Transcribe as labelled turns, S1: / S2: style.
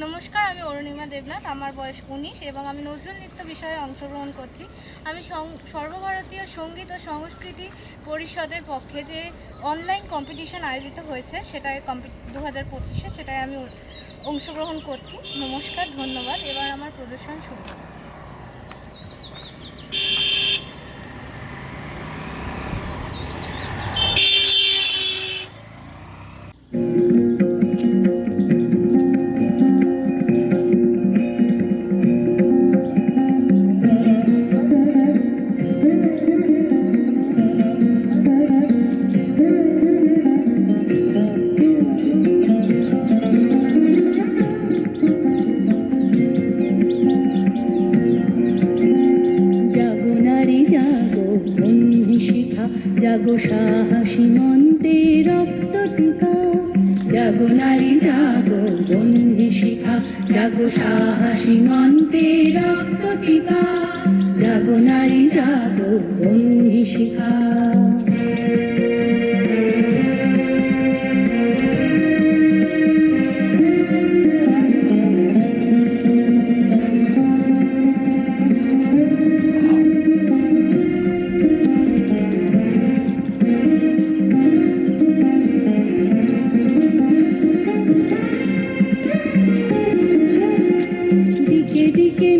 S1: নমস্কার, আমি অরুণিমা দেবনাথ। আমার বয়স 19 এবং আমি নজরুল নৃত্য বিষয়ে অংশগ্রহণ করছি। আমি সর্বভারতীয় সঙ্গীত ও সংস্কৃতি পরিষদের পক্ষে যে অনলাইন কম্পিটিশন আয়োজিত হয়েছে সেটায় 2025-এ সেটায় আমি অংশগ্রহণ করছি। নমস্কার, ধন্যবাদ। এবার আমার প্রদর্শন শুরু।
S2: জাগো সাহসী মন্তে রক্ত টিকা, জাগো নারী জাগো বন্ধি শিখা, জাগো সাহসী মন্তে রক্ত টিকা, জাগো নারী জাগো বন্ধি শিখা। দিকে দিকে